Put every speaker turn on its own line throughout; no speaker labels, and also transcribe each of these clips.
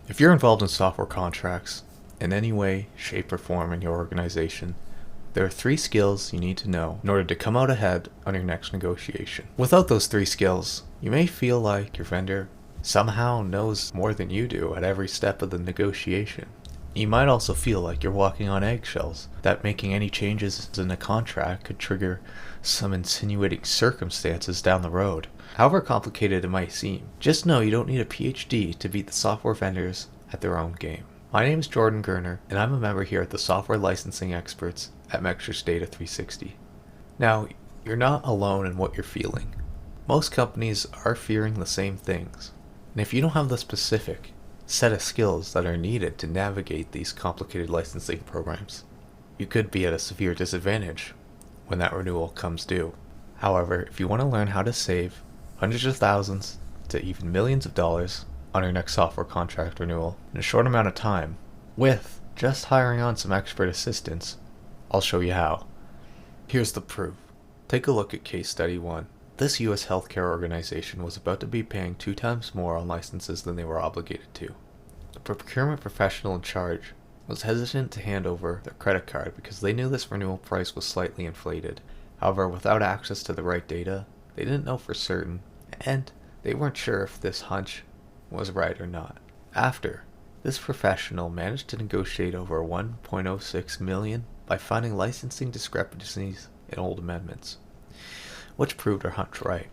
If you're involved in software contracts in any way, shape, or form in your organization, there are 3 skills you need to know in order to come out ahead on your next negotiation. Without those 3 skills, you may feel like your vendor somehow knows more than you do at every step of the negotiation. You might also feel like you're walking on eggshells, that making any changes in a contract could trigger some insinuating circumstances down the road. However complicated it might seem, just know you don't need a PhD to beat the software vendors at their own game. My name is Jordan Gerner, and I'm a member here at the Software Licensing Experts at Mextras Data 360. Now, you're not alone in what you're feeling. Most companies are fearing the same things, and if you don't have the specific set of skills that are needed to navigate these complicated licensing programs, you could be at a severe disadvantage when that renewal comes due. However, if you want to learn how to save hundreds of thousands to even millions of dollars on your next software contract renewal in a short amount of time, with just hiring on some expert assistance, I'll show you how. Here's the proof. Take a look at case study 1. This U.S. healthcare organization was about to be paying 2 times more on licenses than they were obligated to. The procurement professional in charge was hesitant to hand over their credit card because they knew this renewal price was slightly inflated. However, without access to the right data, they didn't know for certain, and they weren't sure if this hunch was right or not. After, this professional managed to negotiate over $1.06 million by finding licensing discrepancies in old amendments, which proved our hunch right.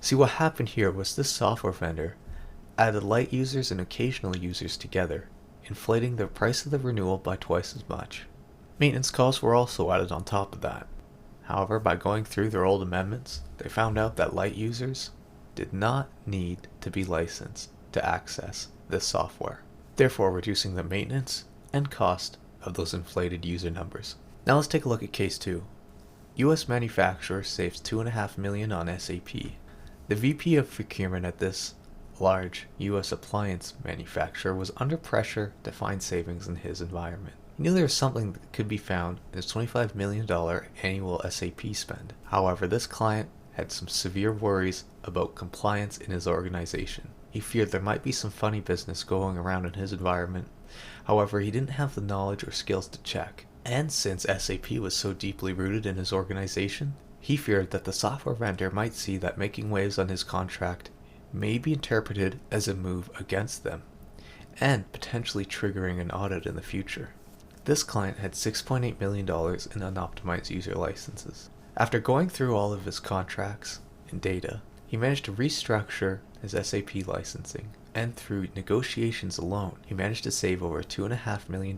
See, what happened here was this software vendor added light users and occasional users together, inflating the price of the renewal by twice as much. Maintenance costs were also added on top of that. However, by going through their old amendments, they found out that light users did not need to be licensed to access this software, therefore reducing the maintenance and cost of those inflated user numbers. Now let's take a look at case 2. U.S. manufacturer saves $2.5 million on SAP. The VP of procurement at this large U.S. appliance manufacturer was under pressure to find savings in his environment. He knew there was something that could be found in his $25 million annual SAP spend. However, this client had some severe worries about compliance in his organization. He feared there might be some funny business going around in his environment. However, he didn't have the knowledge or skills to check. And since SAP was so deeply rooted in his organization, he feared that the software vendor might see that making waves on his contract may be interpreted as a move against them, and potentially triggering an audit in the future. This client had $6.8 million in unoptimized user licenses. After going through all of his contracts and data, he managed to restructure his SAP licensing, and through negotiations alone, he managed to save over $2.5 million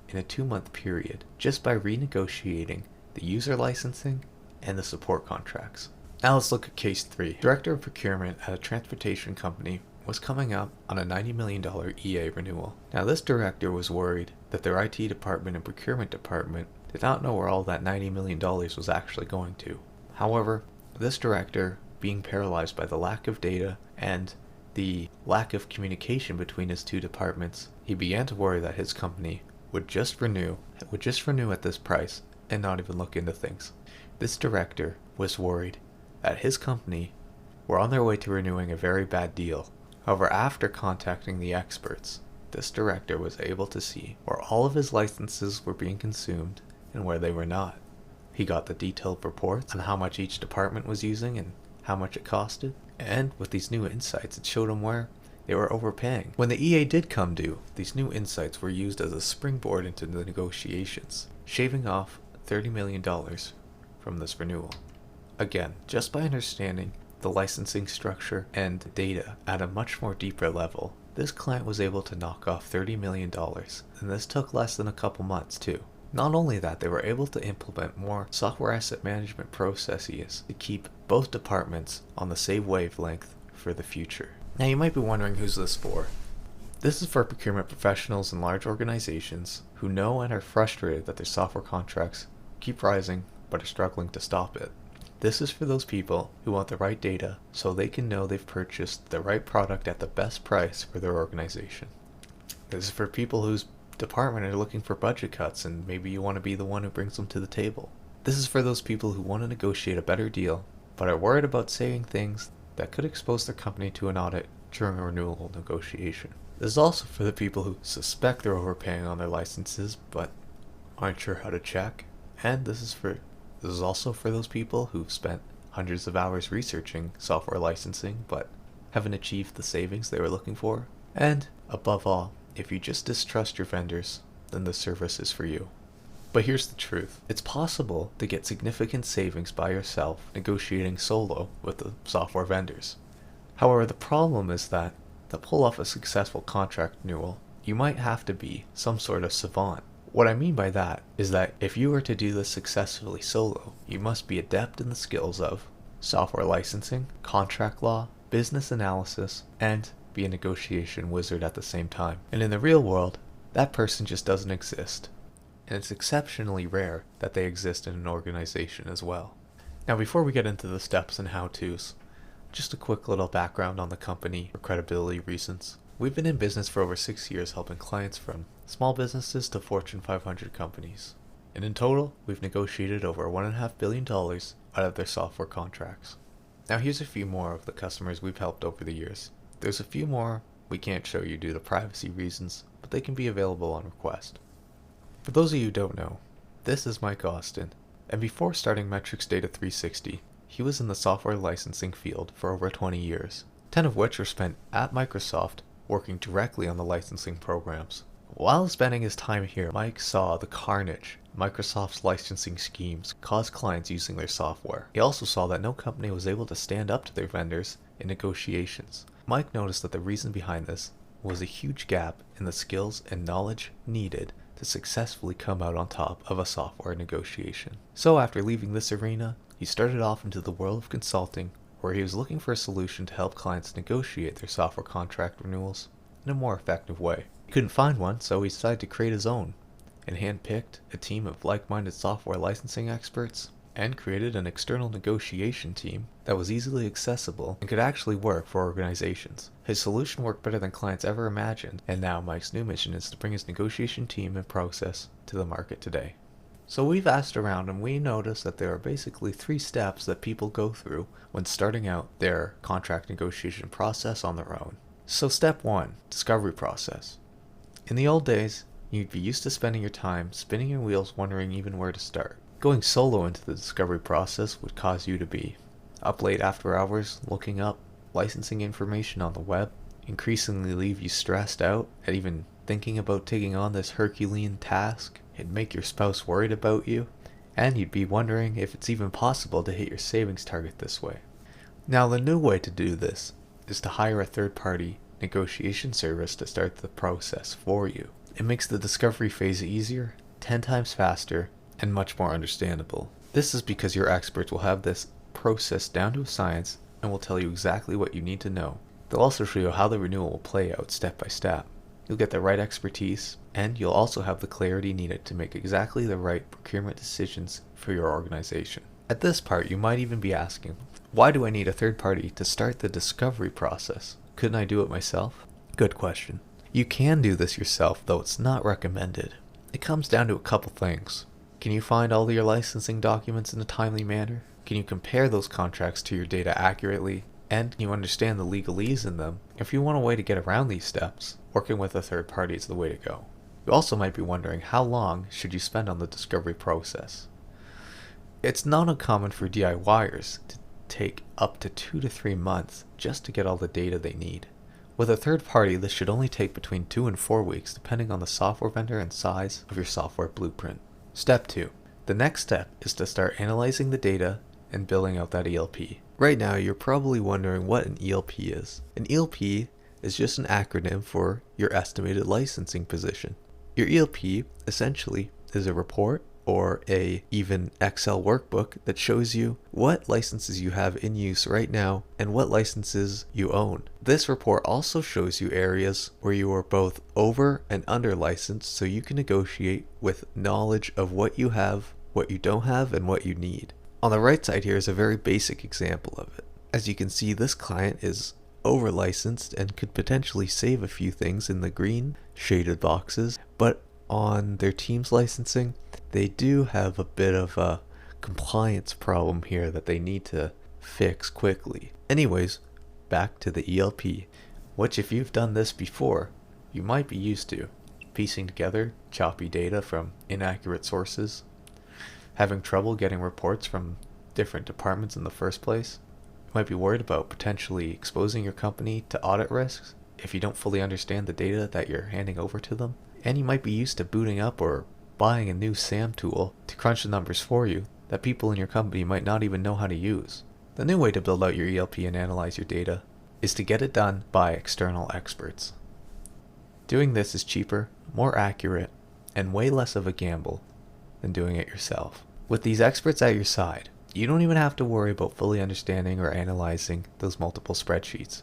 in a 2-month period just by renegotiating the user licensing and the support contracts. Now let's look at case 3. Director of procurement at a transportation company was coming up on a $90 million EA renewal. Now this director was worried that their IT department and procurement department did not know where all that $90 million was actually going to. However, this director, being paralyzed by the lack of data and the lack of communication between his 2 departments, he began to worry that his company would just renew at this price and not even look into things. This director was worried that his company were on their way to renewing a very bad deal. However, after contacting the experts, this director was able to see where all of his licenses were being consumed and where they were not. He got the detailed reports on how much each department was using and how much it costed, and with these new insights it showed him where they were overpaying. When the EA did come due, these new insights were used as a springboard into the negotiations, shaving off $30 million from this renewal. Again, just by understanding the licensing structure and data at a much more deeper level, this client was able to knock off $30 million, and this took less than a couple months too. Not only that, they were able to implement more software asset management processes to keep both departments on the same wavelength for the future. Now you might be wondering, who's this for? This is for procurement professionals in large organizations who know and are frustrated that their software contracts keep rising but are struggling to stop it. This is for those people who want the right data so they can know they've purchased the right product at the best price for their organization. This is for people whose department are looking for budget cuts and maybe you want to be the one who brings them to the table. This is for those people who want to negotiate a better deal but are worried about saying things that could expose their company to an audit during a renewal negotiation. This is also for the people who suspect they're overpaying on their licenses but aren't sure how to check. And this is also for those people who've spent hundreds of hours researching software licensing but haven't achieved the savings they were looking for. And above all, if you just distrust your vendors, then this service is for you. But here's the truth. It's possible to get significant savings by yourself negotiating solo with the software vendors. However, the problem is that to pull off a successful contract renewal, you might have to be some sort of savant. What I mean by that is that if you were to do this successfully solo, you must be adept in the skills of software licensing, contract law, business analysis, and be a negotiation wizard at the same time. And in the real world, that person just doesn't exist. And it's exceptionally rare that they exist in an organization as well. Now, before we get into the steps and how-tos, just a quick little background on the company for credibility reasons. We've been in business for over 6 years helping clients from small businesses to Fortune 500 companies. And in total, we've negotiated over $1.5 billion out of their software contracts. Now here's a few more of the customers we've helped over the years. There's a few more we can't show you due to privacy reasons, but they can be available on request. For those of you who don't know, this is Mike Austin, and before starting Metrics Data 360, he was in the software licensing field for over 20 years, 10 of which were spent at Microsoft working directly on the licensing programs. While spending his time here, Mike saw the carnage Microsoft's licensing schemes cause clients using their software. He also saw that no company was able to stand up to their vendors in negotiations. Mike noticed that the reason behind this was a huge gap in the skills and knowledge needed to successfully come out on top of a software negotiation. So after leaving this arena, he started off into the world of consulting, where he was looking for a solution to help clients negotiate their software contract renewals in a more effective way. He couldn't find one, so he decided to create his own, and handpicked a team of like-minded software licensing experts, and created an external negotiation team that was easily accessible and could actually work for organizations. His solution worked better than clients ever imagined, and now Mike's new mission is to bring his negotiation team and process to the market today. So we've asked around and we noticed that there are basically 3 steps that people go through when starting out their contract negotiation process on their own. So step 1, discovery process. In the old days, you'd be used to spending your time spinning your wheels wondering even where to start. Going solo into the discovery process would cause you to be up late after hours looking up licensing information on the web, increasingly leave you stressed out at even thinking about taking on this Herculean task. It'd make your spouse worried about you, and you'd be wondering if it's even possible to hit your savings target this way. Now the new way to do this is to hire a third-party negotiation service to start the process for you. It makes the discovery phase easier, 10 times faster, and much more understandable. This is because your experts will have this process down to a science and will tell you exactly what you need to know. They'll also show you how the renewal will play out step by step. You'll get the right expertise, and you'll also have the clarity needed to make exactly the right procurement decisions for your organization. At this part, you might even be asking, why do I need a third party to start the discovery process? Couldn't I do it myself? Good question. You can do this yourself, though it's not recommended. It comes down to a couple things. Can you find all your licensing documents in a timely manner? Can you compare those contracts to your data accurately? And can you understand the legalese in them? If you want a way to get around these steps, working with a third party is the way to go. You also might be wondering, how long should you spend on the discovery process? It's not uncommon for DIYers to take up to 2 to 3 months just to get all the data they need. With a third party, this should only take between 2 and 4 weeks depending on the software vendor and size of your software blueprint. Step 2. The next step is to start analyzing the data and building out that ELP. Right now, you're probably wondering what an ELP is. An ELP is just an acronym for your estimated licensing position. Your ELP essentially is a report or even Excel workbook that shows you what licenses you have in use right now and what licenses you own. This report also shows you areas where you are both over and under licensed, so you can negotiate with knowledge of what you have, what you don't have, and what you need. On the right side here is a very basic example of it. As you can see, this client is over licensed and could potentially save a few things in the green shaded boxes, but on their team's licensing, they do have a bit of a compliance problem here that they need to fix quickly. Anyways, back to the ELP, which if you've done this before, you might be used to piecing together choppy data from inaccurate sources, having trouble getting reports from different departments in the first place. You might be worried about potentially exposing your company to audit risks if you don't fully understand the data that you're handing over to them. And you might be used to booting up or buying a new SAM tool to crunch the numbers for you that people in your company might not even know how to use. The new way to build out your ELP and analyze your data is to get it done by external experts. Doing this is cheaper, more accurate, and way less of a gamble than doing it yourself. With these experts at your side, you don't even have to worry about fully understanding or analyzing those multiple spreadsheets.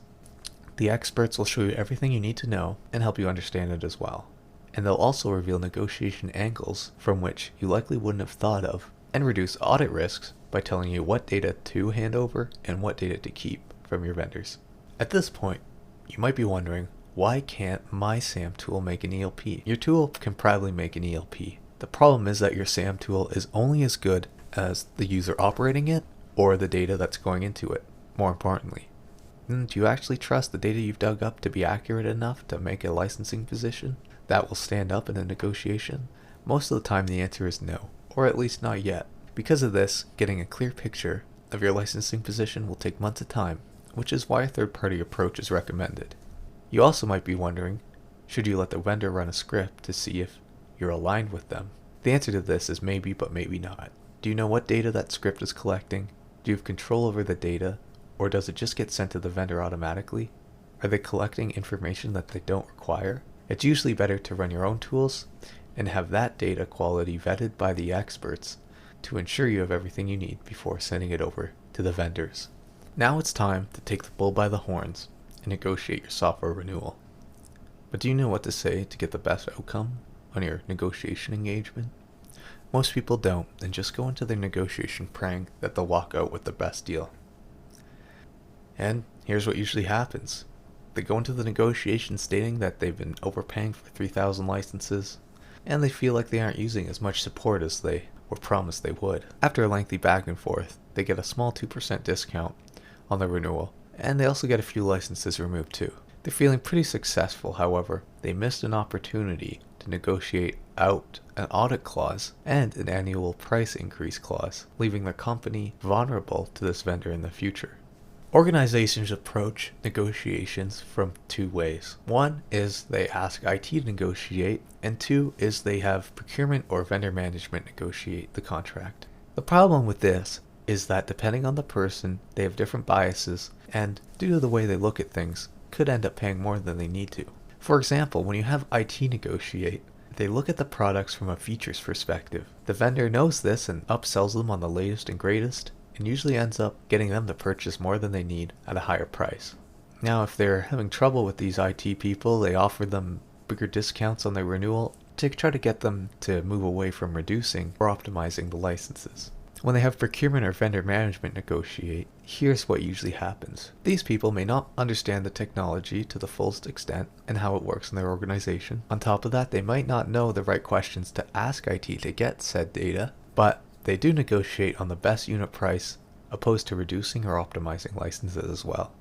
The experts will show you everything you need to know and help you understand it as well. And they'll also reveal negotiation angles from which you likely wouldn't have thought of, and reduce audit risks by telling you what data to hand over and what data to keep from your vendors. At this point, you might be wondering, why can't my SAM tool make an ELP? Your tool can probably make an ELP. The problem is that your SAM tool is only as good as the user operating it or the data that's going into it, more importantly. Do you actually trust the data you've dug up to be accurate enough to make a licensing position that will stand up in a negotiation? Most of the time the answer is no, or at least not yet. Because of this, getting a clear picture of your licensing position will take months of time, which is why a third-party approach is recommended. You also might be wondering, should you let the vendor run a script to see if you're aligned with them? The answer to this is maybe, but maybe not. Do you know what data that script is collecting? Do you have control over the data, or does it just get sent to the vendor automatically? Are they collecting information that they don't require? It's usually better to run your own tools and have that data quality vetted by the experts to ensure you have everything you need before sending it over to the vendors. Now it's time to take the bull by the horns and negotiate your software renewal. But do you know what to say to get the best outcome on your negotiation engagement? Most people don't, and just go into their negotiation praying that they'll walk out with the best deal. And here's what usually happens. They go into the negotiation stating that they've been overpaying for 3,000 licenses, and they feel like they aren't using as much support as they were promised they would. After a lengthy back and forth, they get a small 2% discount on the renewal, and they also get a few licenses removed too. They're feeling pretty successful, however, they missed an opportunity to negotiate out an audit clause and an annual price increase clause, leaving the company vulnerable to this vendor in the future. Organizations approach negotiations from two ways. One is they ask IT to negotiate, and two is they have procurement or vendor management negotiate the contract. The problem with this is that depending on the person, they have different biases, and due to the way they look at things, could end up paying more than they need to. For example, when you have IT negotiate, they look at the products from a features perspective. The vendor knows this and upsells them on the latest and greatest, and usually ends up getting them to purchase more than they need at a higher price. Now, if they're having trouble with these IT people, they offer them bigger discounts on their renewal to try to get them to move away from reducing or optimizing the licenses. When they have procurement or vendor management negotiate, here's what usually happens. These people may not understand the technology to the fullest extent and how it works in their organization. On top of that, they might not know the right questions to ask IT to get said data, but they do negotiate on the best unit price opposed to reducing or optimizing licenses as well.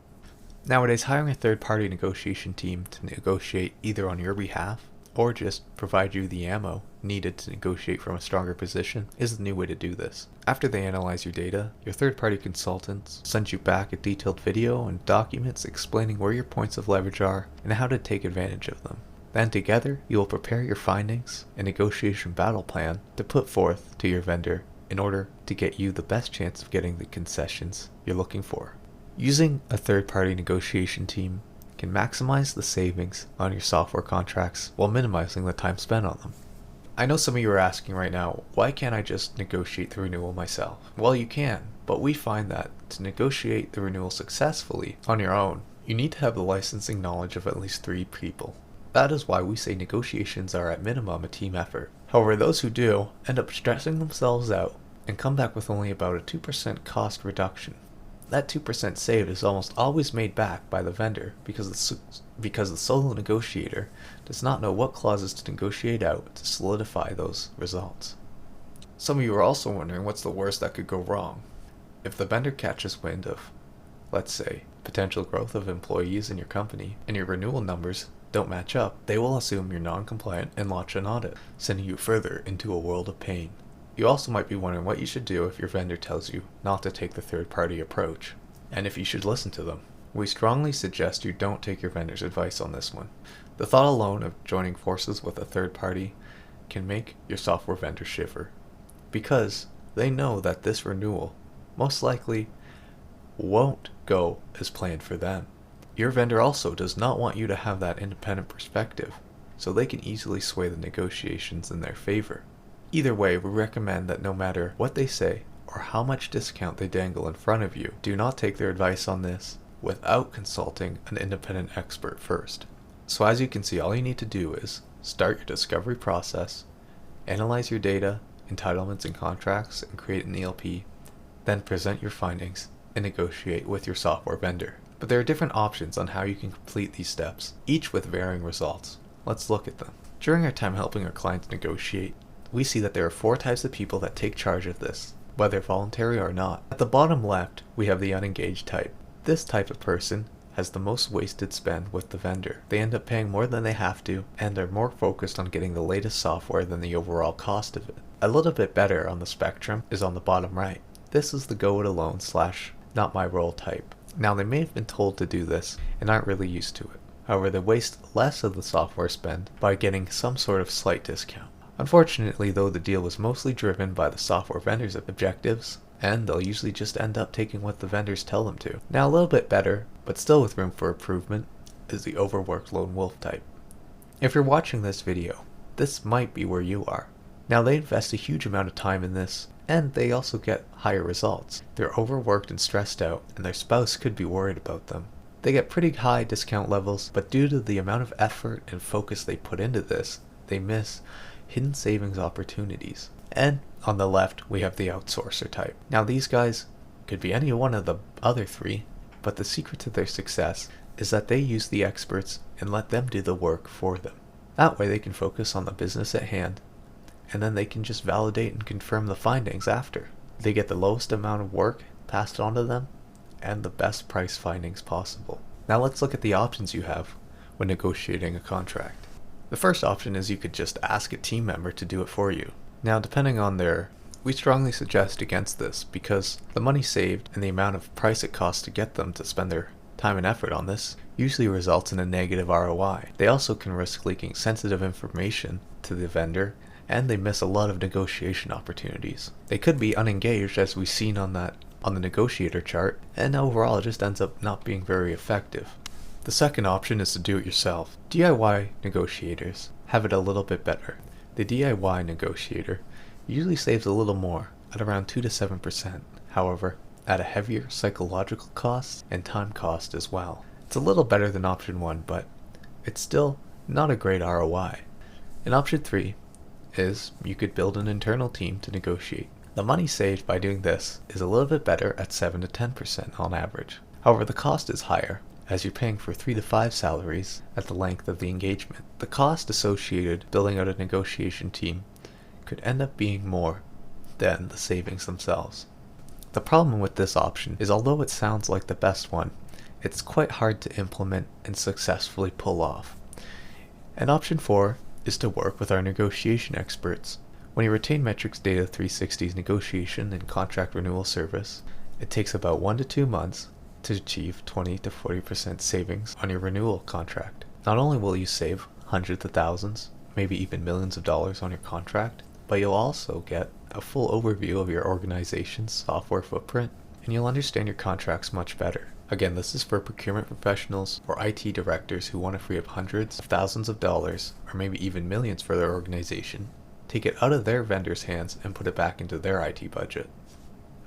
Nowadays, hiring a third-party negotiation team to negotiate either on your behalf or just provide you the ammo needed to negotiate from a stronger position is the new way to do this. After they analyze your data, your third-party consultants send you back a detailed video and documents explaining where your points of leverage are and how to take advantage of them. Then together, you will prepare your findings and negotiation battle plan to put forth to your vendor in order to get you the best chance of getting the concessions you're looking for. Using a third-party negotiation team can maximize the savings on your software contracts while minimizing the time spent on them. I know some of you are asking right now, why can't I just negotiate the renewal myself? Well, you can, but we find that to negotiate the renewal successfully on your own, you need to have the licensing knowledge of at least 3 people. That is why we say negotiations are at minimum a team effort. However, those who do end up stressing themselves out and come back with only about a 2% cost reduction. That 2% saved is almost always made back by the vendor because the solo negotiator does not know what clauses to negotiate out to solidify those results. Some of you are also wondering what's the worst that could go wrong. If the vendor catches wind of, let's say, potential growth of employees in your company and your renewal numbers don't match up, they will assume you're non-compliant and launch an audit, sending you further into a world of pain. You also might be wondering what you should do if your vendor tells you not to take the third-party approach, and if you should listen to them. We strongly suggest you don't take your vendor's advice on this one. The thought alone of joining forces with a third party can make your software vendor shiver, because they know that this renewal most likely won't go as planned for them. Your vendor also does not want you to have that independent perspective, so they can easily sway the negotiations in their favor. Either way, we recommend that no matter what they say or how much discount they dangle in front of you, do not take their advice on this without consulting an independent expert first. So as you can see, all you need to do is start your discovery process, analyze your data, entitlements and contracts, and create an ELP, then present your findings and negotiate with your software vendor. But there are different options on how you can complete these steps, each with varying results. Let's look at them. During our time helping our clients negotiate, we see that there are 4 types of people that take charge of this, whether voluntary or not. At the bottom left, we have the unengaged type. This type of person has the most wasted spend with the vendor. They end up paying more than they have to, and are more focused on getting the latest software than the overall cost of it. A little bit better on the spectrum is on the bottom right. This is the go it alone / not my role type. Now they may have been told to do this and aren't really used to it. However, they waste less of the software spend by getting some sort of slight discount. Unfortunately though, the deal was mostly driven by the software vendor's objectives, and they'll usually just end up taking what the vendors tell them to. Now a little bit better, but still with room for improvement, is the overworked lone wolf type. If you're watching this video, this might be where you are. Now they invest a huge amount of time in this, and they also get higher results. They're overworked and stressed out, and their spouse could be worried about them. They get pretty high discount levels, but due to the amount of effort and focus they put into this, they miss hidden savings opportunities. And on the left, we have the outsourcer type. Now these guys could be any one of the other 3, but the secret to their success is that they use the experts and let them do the work for them. That way they can focus on the business at hand, and then they can just validate and confirm the findings after. They get the lowest amount of work passed on to them, and the best price findings possible. Now let's look at the options you have when negotiating a contract. The first option is you could just ask a team member to do it for you. Now depending on we strongly suggest against this, because the money saved and the amount of price it costs to get them to spend their time and effort on this usually results in a negative ROI. They also can risk leaking sensitive information to the vendor, and they miss a lot of negotiation opportunities. They could be unengaged, as we've seen on the negotiator chart, and overall it just ends up not being very effective. The second option is to do it yourself. DIY negotiators have it a little bit better. The DIY negotiator usually saves a little more, at around 2 to 7%, however, at a heavier psychological cost and time cost as well. It's a little better than option 1, but it's still not a great ROI. And option 3 is you could build an internal team to negotiate. The money saved by doing this is a little bit better at 7 to 10% on average. However, the cost is higher, as you're paying for 3 to 5 salaries at the length of the engagement. The cost associated building out a negotiation team could end up being more than the savings themselves. The problem with this option is, although it sounds like the best one, it's quite hard to implement and successfully pull off. And option 4 is to work with our negotiation experts. When you retain Metrics Data 360's negotiation and contract renewal service, it takes about 1 to 2 months to achieve 20 to 40% savings on your renewal contract. Not only will you save hundreds of thousands, maybe even millions of dollars on your contract, but you'll also get a full overview of your organization's software footprint, and you'll understand your contracts much better. Again, this is for procurement professionals or IT directors who want to free up hundreds of thousands of dollars, or maybe even millions for their organization, take it out of their vendor's hands and put it back into their IT budget.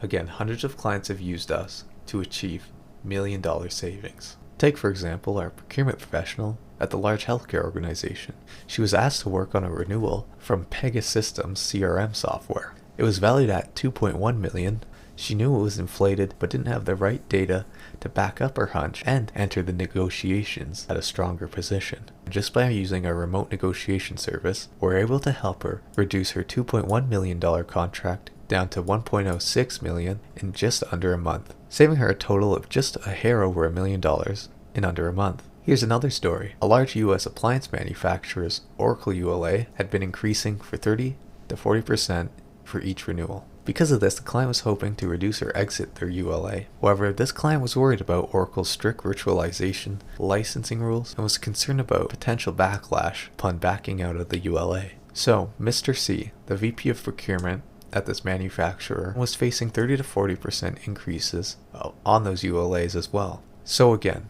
Again, hundreds of clients have used us to achieve $1,000,000 savings. Take for example our procurement professional at the large healthcare organization. She was asked to work on a renewal from Pega Systems CRM software. It was valued at $2.1 million. She knew it was inflated, but didn't have the right data to back up her hunch and enter the negotiations at a stronger position. Just by using our remote negotiation service, we're able to help her reduce her $2.1 million contract down to $1.06 million in just under a month, saving her a total of just a hair over $1 million in under a month. Here's another story. A large US appliance manufacturer's Oracle ULA had been increasing for 30 to 40% for each renewal. Because of this, the client was hoping to reduce or exit their ULA. However, this client was worried about Oracle's strict virtualization, licensing rules, and was concerned about potential backlash upon backing out of the ULA. So, Mr. C, the VP of Procurement at this manufacturer, was facing 30 to 40% increases on those ULAs as well. So again,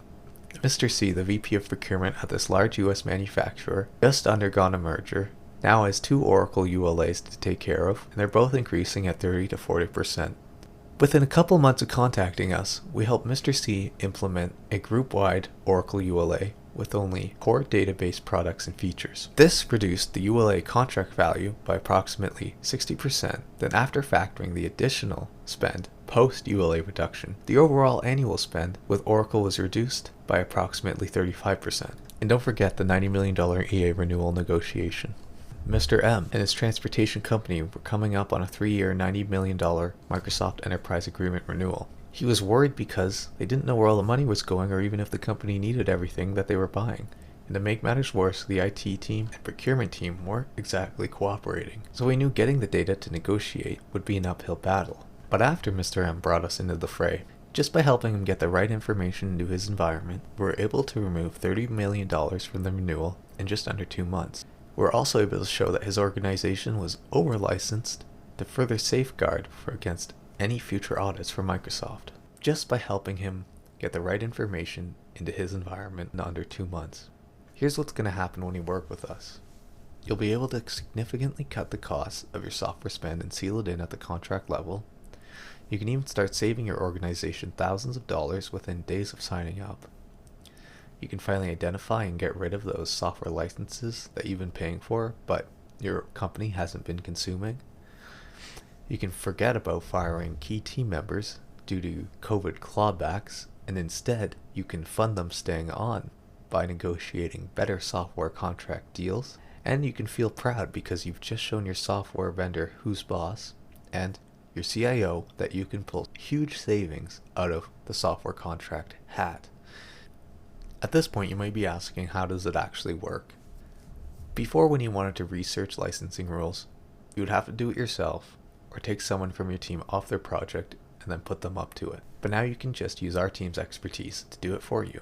Mr. C, the VP of Procurement at this large US manufacturer, just undergone a merger, now has 2 Oracle ULAs to take care of, and they're both increasing at 30 to 40%. Within a couple months of contacting us, we helped Mr. C implement a group-wide Oracle ULA with only core database products and features. This reduced the ULA contract value by approximately 60%. Then after factoring the additional spend post-ULA reduction, the overall annual spend with Oracle was reduced by approximately 35%. And don't forget the $90 million EA renewal negotiation. Mr. M and his transportation company were coming up on a 3-year $90 million Microsoft Enterprise Agreement renewal. He was worried because they didn't know where all the money was going or even if the company needed everything that they were buying. And to make matters worse, the IT team and procurement team weren't exactly cooperating. So we knew getting the data to negotiate would be an uphill battle. But after Mr. M brought us into the fray, just by helping him get the right information into his environment, we were able to remove $30 million from the renewal in just under 2 months. We were also able to show that his organization was over-licensed to further safeguard against any future audits from Microsoft, just by helping him get the right information into his environment in under 2 months. Here's what's going to happen when you work with us. You'll be able to significantly cut the costs of your software spend and seal it in at the contract level. You can even start saving your organization thousands of dollars within days of signing up. You can finally identify and get rid of those software licenses that you've been paying for, but your company hasn't been consuming. You can forget about firing key team members due to COVID clawbacks, and instead you can fund them staying on by negotiating better software contract deals. And you can feel proud because you've just shown your software vendor who's boss and your CIO that you can pull huge savings out of the software contract hat. At this point, you might be asking, how does it actually work? Before, when you wanted to research licensing rules, you would have to do it yourself or take someone from your team off their project and then put them up to it. But now you can just use our team's expertise to do it for you.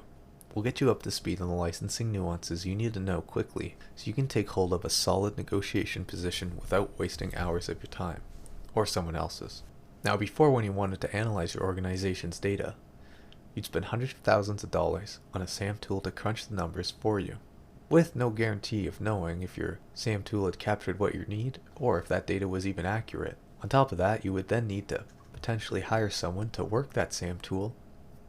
We'll get you up to speed on the licensing nuances you need to know quickly so you can take hold of a solid negotiation position without wasting hours of your time, or someone else's. Now before, when you wanted to analyze your organization's data, you'd spend hundreds of thousands of dollars on a SAM tool to crunch the numbers for you, with no guarantee of knowing if your SAM tool had captured what you need or if that data was even accurate. On top of that, you would then need to potentially hire someone to work that SAM tool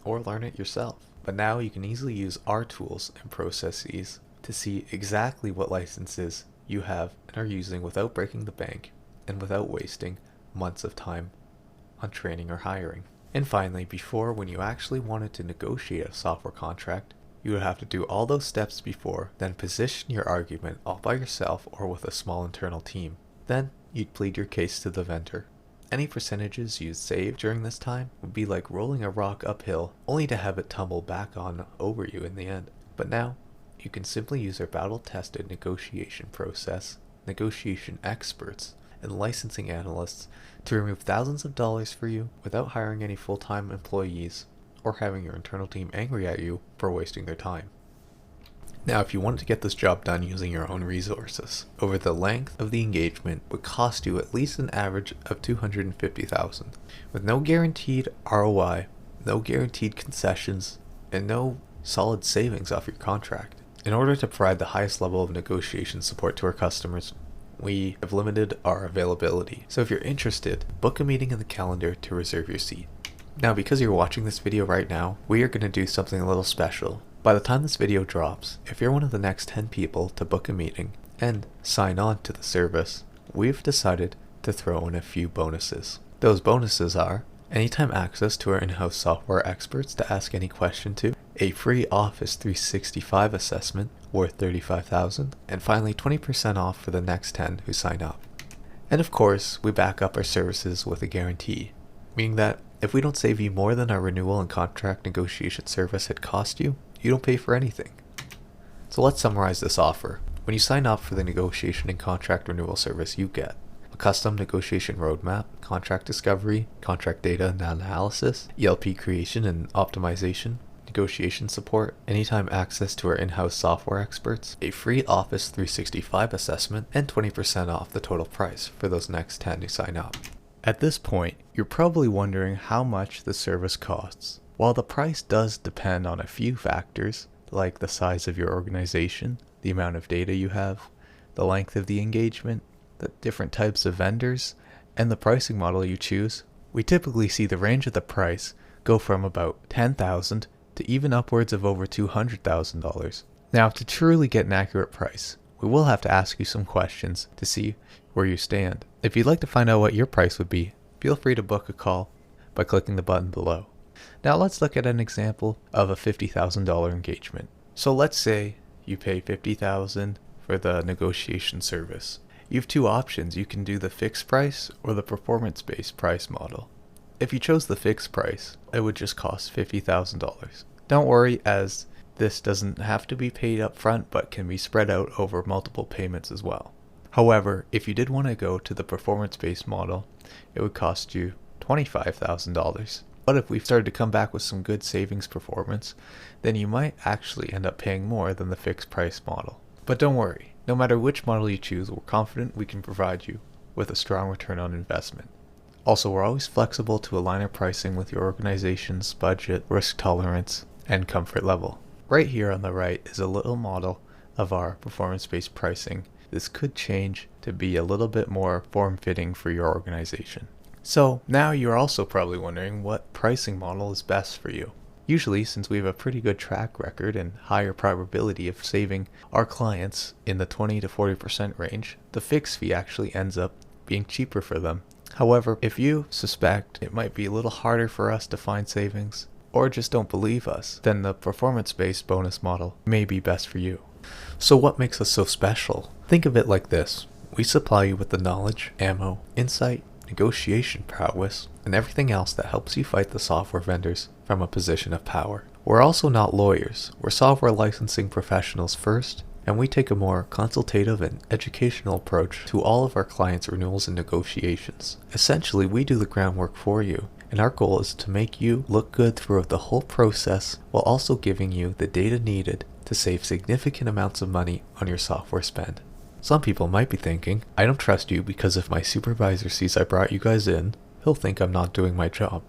or learn it yourself. But now you can easily use our tools and processes to see exactly what licenses you have and are using without breaking the bank and without wasting months of time on training or hiring. And finally, before, when you actually wanted to negotiate a software contract, you would have to do all those steps before, then position your argument all by yourself or with a small internal team. Then you'd plead your case to the vendor. Any percentages you'd save during this time would be like rolling a rock uphill only to have it tumble back on over you in the end. But now, you can simply use our battle-tested negotiation process, negotiation experts, and licensing analysts to remove thousands of dollars for you without hiring any full-time employees or having your internal team angry at you for wasting their time. Now, if you wanted to get this job done using your own resources, over the length of the engagement would cost you at least an average of $250,000, with no guaranteed ROI, no guaranteed concessions, and no solid savings off your contract. In order to provide the highest level of negotiation support to our customers, we have limited our availability. So if you're interested, book a meeting in the calendar to reserve your seat. Now, because you're watching this video right now, we are going to do something a little special. By the time this video drops, if you're one of the next 10 people to book a meeting and sign on to the service, we've decided to throw in a few bonuses. Those bonuses are anytime access to our in-house software experts to ask any question to, a free Office 365 assessment worth $35,000, and finally 20% off for the next 10 who sign up. And of course, we back up our services with a guarantee, meaning that if we don't save you more than our renewal and contract negotiation service had cost you, you don't pay for anything. So let's summarize this offer. When you sign up for the negotiation and contract renewal service, you get a custom negotiation roadmap, contract discovery, contract data and analysis, ELP creation and optimization, negotiation support, anytime access to our in-house software experts, a free Office 365 assessment, and 20% off the total price for those next 10 who sign up. At this point, you're probably wondering how much the service costs. While the price does depend on a few factors, like the size of your organization, the amount of data you have, the length of the engagement, the different types of vendors, and the pricing model you choose, we typically see the range of the price go from about $10,000 to even upwards of over $200,000. Now, to truly get an accurate price, we will have to ask you some questions to see where you stand. If you'd like to find out what your price would be, feel free to book a call by clicking the button below. Now let's look at an example of a $50,000 engagement. So let's say you pay $50,000 for the negotiation service. You have two options. You can do the fixed price or the performance-based price model. If you chose the fixed price, it would just cost $50,000. Don't worry, as this doesn't have to be paid up front but can be spread out over multiple payments as well. However, if you did want to go to the performance-based model, it would cost you $25,000. But if we've started to come back with some good savings performance, then you might actually end up paying more than the fixed price model. But don't worry, no matter which model you choose, we're confident we can provide you with a strong return on investment. Also, we're always flexible to align our pricing with your organization's budget, risk tolerance, and comfort level. Right here on the right is a little model of our performance-based pricing. This could change to be a little bit more form-fitting for your organization. So now you're also probably wondering what pricing model is best for you. Usually, since we have a pretty good track record and higher probability of saving our clients in the 20 to 40% range, the fixed fee actually ends up being cheaper for them. However, if you suspect it might be a little harder for us to find savings, or just don't believe us, then the performance-based bonus model may be best for you. So what makes us so special? Think of it like this. We supply you with the knowledge, ammo, insight, negotiation prowess, and everything else that helps you fight the software vendors from a position of power. We're also not lawyers. We're software licensing professionals first, and we take a more consultative and educational approach to all of our clients' renewals and negotiations. Essentially, we do the groundwork for you, and our goal is to make you look good throughout the whole process while also giving you the data needed to save significant amounts of money on your software spend. Some people might be thinking, I don't trust you because if my supervisor sees I brought you guys in, he'll think I'm not doing my job.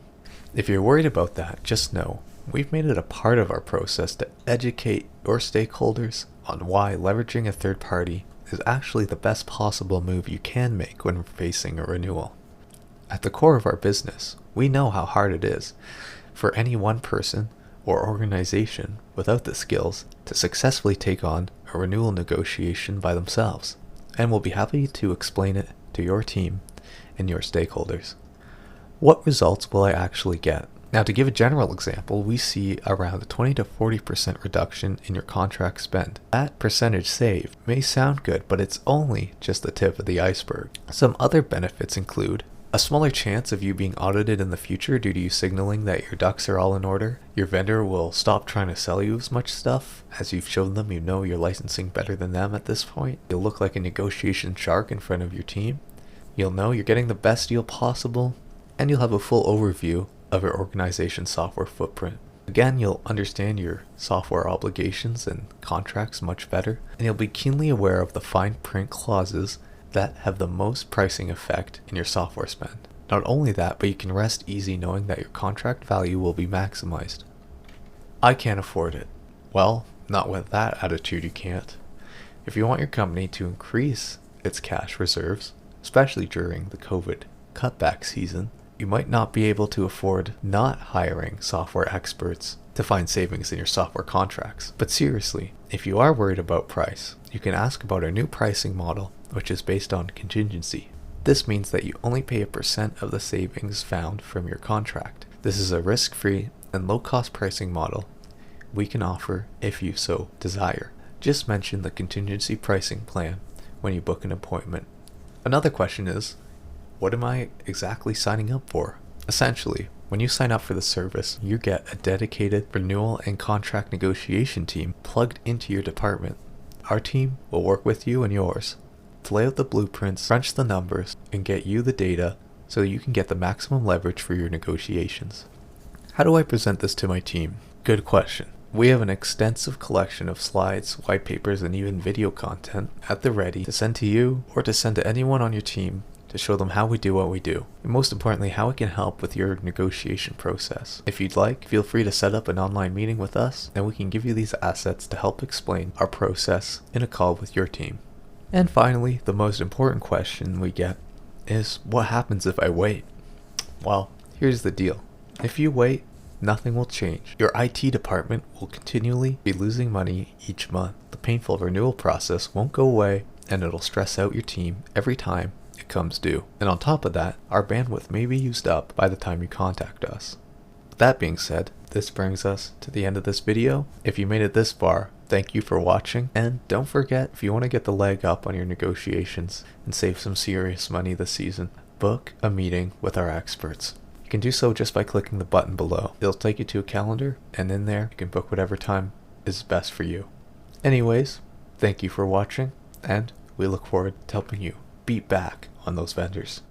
If you're worried about that, just know we've made it a part of our process to educate your stakeholders on why leveraging a third party is actually the best possible move you can make when facing a renewal. At the core of our business, we know how hard it is for any one person or organization without the skills to successfully take on a renewal negotiation by themselves, and we'll be happy to explain it to your team and your stakeholders. What results will I actually get? Now, to give a general example, we see around a 20 to 40% reduction in your contract spend. That percentage saved may sound good, but it's only just the tip of the iceberg. Some other benefits include a smaller chance of you being audited in the future due to you signaling that your ducks are all in order. Your vendor will stop trying to sell you as much stuff, as you've shown them you know you're licensing better than them at this point. You'll look like a negotiation shark in front of your team. You'll know you're getting the best deal possible, and you'll have a full overview of your organization's software footprint. Again, you'll understand your software obligations and contracts much better, and you'll be keenly aware of the fine print clauses that have the most pricing effect in your software spend. Not only that, but you can rest easy knowing that your contract value will be maximized. I can't afford it. Well, not with that attitude you can't. If you want your company to increase its cash reserves, especially during the COVID cutback season, you might not be able to afford not hiring software experts to find savings in your software contracts. But seriously, if you are worried about price, you can ask about our new pricing model, which is based on contingency. This means that you only pay a % of the savings found from your contract. This is a risk-free and low-cost pricing model we can offer if you so desire. Just mention the contingency pricing plan when you book an appointment. Another question is, what am I exactly signing up for? Essentially, When you sign up for the service, you get a dedicated renewal and contract negotiation team plugged into your department. Our team will work with you and yours to lay out the blueprints, crunch the numbers, and get you the data so you can get the maximum leverage for your negotiations. How do I present this to my team? Good question. We have an extensive collection of slides, white papers, and even video content at the ready to send to you or to send to anyone on your team to show them how we do what we do, and most importantly, how it can help with your negotiation process. If you'd like, feel free to set up an online meeting with us, and we can give you these assets to help explain our process in a call with your team. And finally, the most important question we get is, what happens if I wait? Well, here's the deal. If you wait, nothing will change. Your IT department will continually be losing money each month. The painful renewal process won't go away, and it'll stress out your team every time it comes due. And on top of that, our bandwidth may be used up by the time you contact us. With that being said, this brings us to the end of this video. If you made it this far, thank you for watching, and don't forget, if you want to get the leg up on your negotiations and save some serious money this season, book a meeting with our experts. You can do so just by clicking the button below. It'll take you to a calendar, and in there you can book whatever time is best for you. Anyways, thank you for watching, and we look forward to helping you beat back on those vendors.